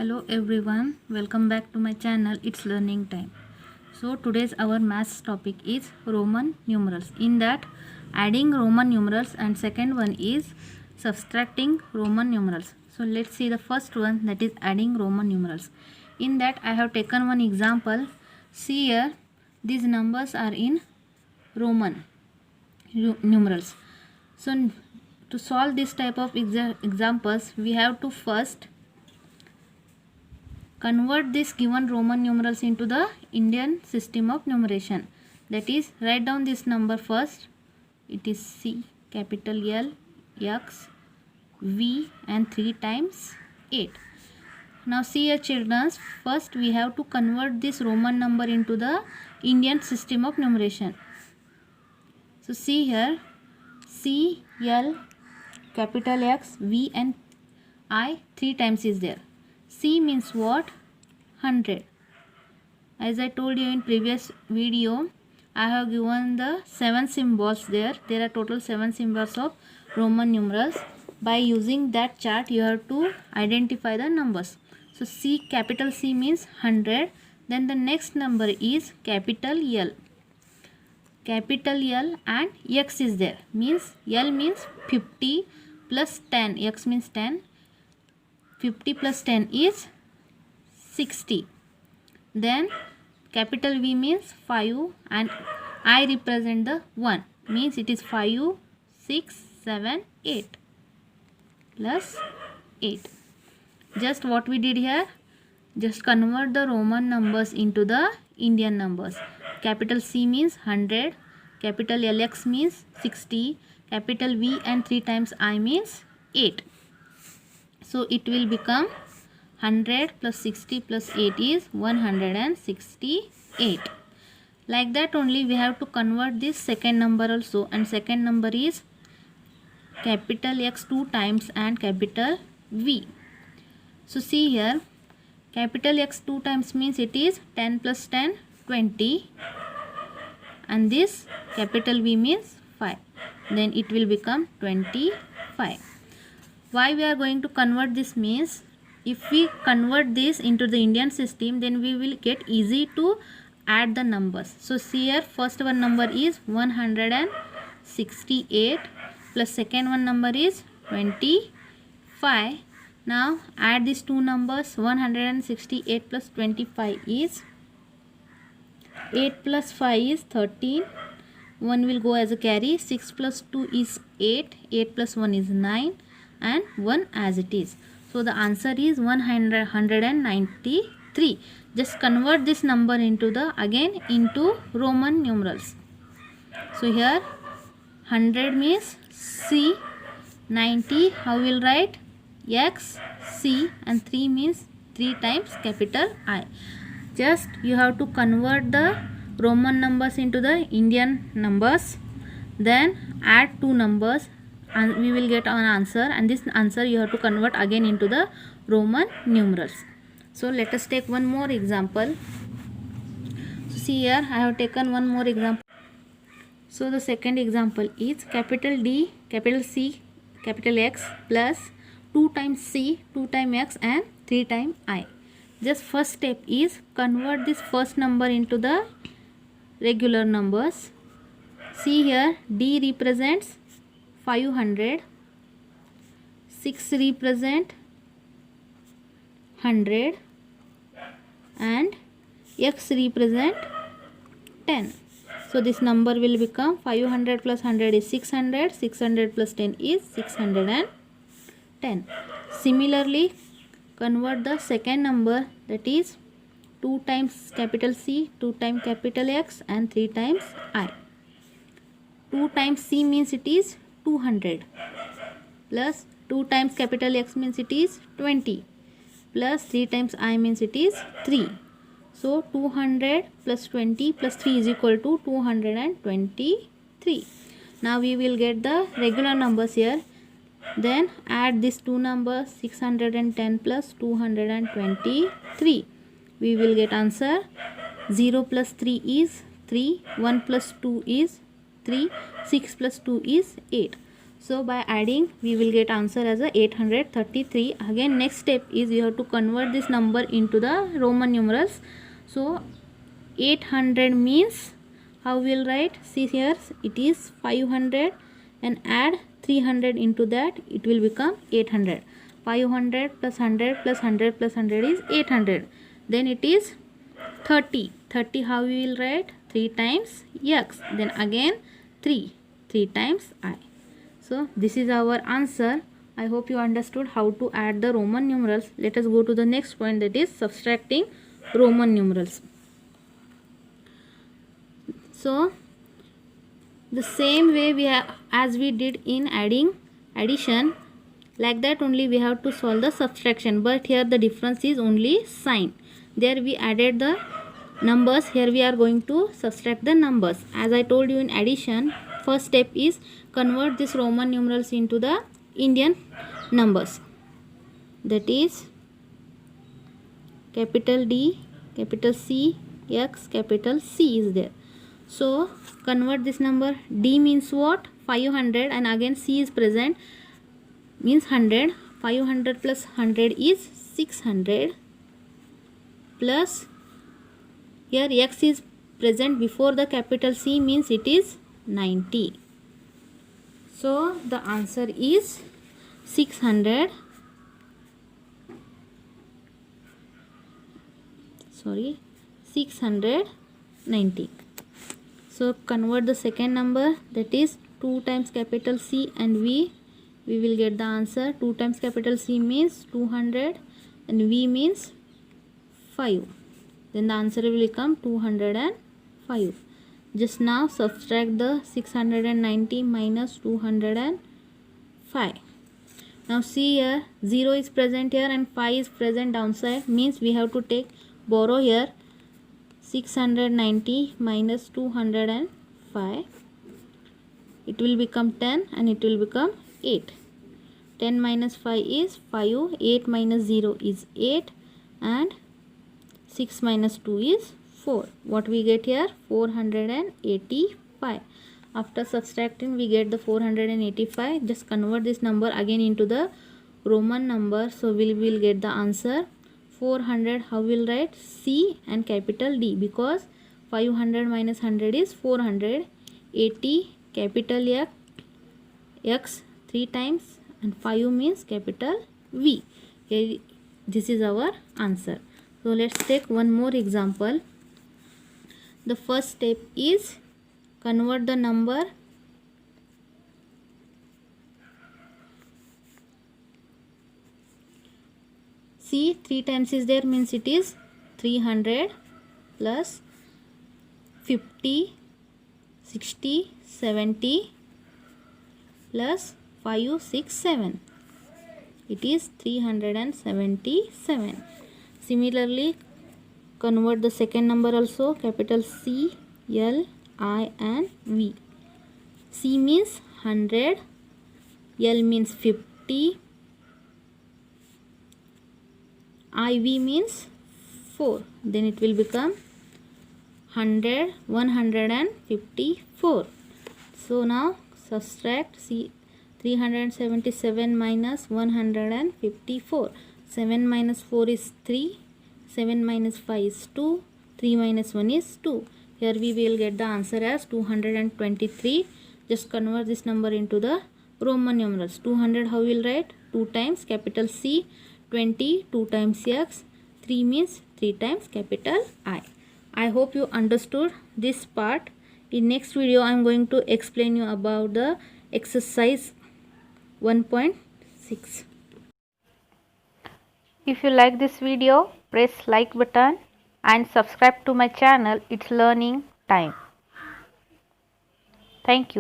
Hello everyone, welcome back to my channel. It's learning time. So today's our maths topic is Roman numerals. In that, adding Roman numerals, and second one is subtracting Roman numerals. So let's see the first one, that is adding Roman numerals. In that I have taken one example. See here, these numbers are in Roman numerals. So to solve this type of examples, we have to first convert this given Roman numerals into the Indian system of numeration. That is, write down this number first. It is C, capital L, X, V and 3 times 8. Now see here children, first we have to convert this Roman number into the Indian system of numeration. So see here, C, L, capital X, V and I 3 times is there. C means what? 100. As I told you in previous video, I have given the 7 symbols there. There are total 7 symbols of Roman numerals. By using that chart, you have to identify the numbers. So C, capital C means 100. Then the next number is capital L. Capital L and X is there. Means L means 50 plus 10. X means 10. 50 plus 10 is 60. Then capital V means 5 and I represent the 1. Means it is 5, 6, 7, 8 plus 8. Just what we did here, just convert the Roman numbers into the Indian numbers. Capital C means 100. Capital LX means 60. Capital V and 3 times I means 8. So it will become 100 plus 60 plus 8 is 168. Like that only we have to convert this second number also, and second number is capital X 2 times and capital V. So see here, capital X 2 times means it is 10 plus 10, 20, and this capital V means 5. Then it will become 25. Why we are going to convert this means, if we convert this into the Indian system, then we will get easy to add the numbers. So see here, first one number is 168 plus second one number is 25. Now add these two numbers. 168 plus 25 is 8 plus 5 is 13. 1 will go as a carry. 6 plus 2 is 8. 8 plus 1 is 9. And 1 as it is. So the answer is 193. Just convert this number into the into Roman numerals. So here 100 means C, 90 how will write? X, C, and 3 means 3 times capital I. Just you have to convert the Roman numbers into the Indian numbers, then add two numbers and we will get an answer, and this answer you have to convert again into the Roman numerals. So let us take one more example. So see here, I have taken one more example. So the second example is capital D, capital C, capital X plus 2 times C, 2 times X and 3 times I. Just first step is convert this first number into the regular numbers. See here, D represents 500, 6 represent 100 and X represent 10. So this number will become 500 plus 100 is 600, 600 plus 10 is 610. Similarly, convert the second number, that is 2 times capital C, 2 times capital X and 3 times I. 2 times C means it is 200 plus 2 times capital X means it is 20 plus 3 times I means it is 3. So 200 plus 20 plus 3 is equal to 223. Now we will get the regular numbers here. Then add these two numbers, 610 plus 223. We will get answer. 0 plus 3 is 3, 1 plus 2 is 3, 6 plus 2 is 8. So by adding we will get answer as a 833. Again next step is you have to convert this number into the Roman numerals. So 800 means how we will write? See here, it is 500 and add 300 into that, it will become 800. 500 plus 100 plus 100 plus 100 is 800. Then it is 30. 30 how we will write? 3 times x. Then again 3 times I. So this is our answer. I hope you understood how to add the Roman numerals. Let us go to the next point, that is subtracting Roman numerals. So the same way we have as we did in addition, like that only we have to solve the subtraction, but here the difference is only sign. There we added the numbers, here we are going to subtract the numbers. As I told you in addition, first step is convert this Roman numerals into the Indian numbers, that is capital D, capital C, X, capital C is there. So convert this number. D means what? 500 and again C is present, means 100. 500 plus 100 is 600, plus here X is present before the capital C, means it is 90. So the answer is 690. So convert the second number, that is 2 times capital C and V. We will get the answer. 2 times capital C means 200 and V means 5. Then the answer will become 205. Just now subtract the 690 minus 205. Now see here, 0 is present here and 5 is present downside, means we have to borrow here. 690 minus 205, it will become 10 and it will become 8. 10 minus 5 is 5, 8 minus 0 is 8 and 6 minus 2 is 4. What we get here? 485. After subtracting we get the 485. Just convert this number again into the Roman number. So we will get the answer 400. How will write? C and capital D, because 500 minus 100 is 400. 80 capital X 3 times and 5 means capital V. Here, this is our answer. So let's take one more example. The first step is convert the number C. 3 times is there, means it is 300 plus 50, 60, 70 plus 5, 6, 7. It is 377. Similarly, convert the second number also, capital C, L, I and V. C means 100, L means 50, IV means 4. Then it will become 100, 154. So now subtract C, 377 minus 154. 7 minus 4 is 3. 7 minus 5 is 2. 3 minus 1 is 2. Here we will get the answer as 223. Just convert this number into the Roman numerals. 200 how we will write? 2 times capital C. 20 2 times X. 3 means 3 times capital I. I hope you understood this part. In next video I am going to explain you about the exercise 1.6. If you like this video, press like button and subscribe to my channel. It's learning time. Thank you.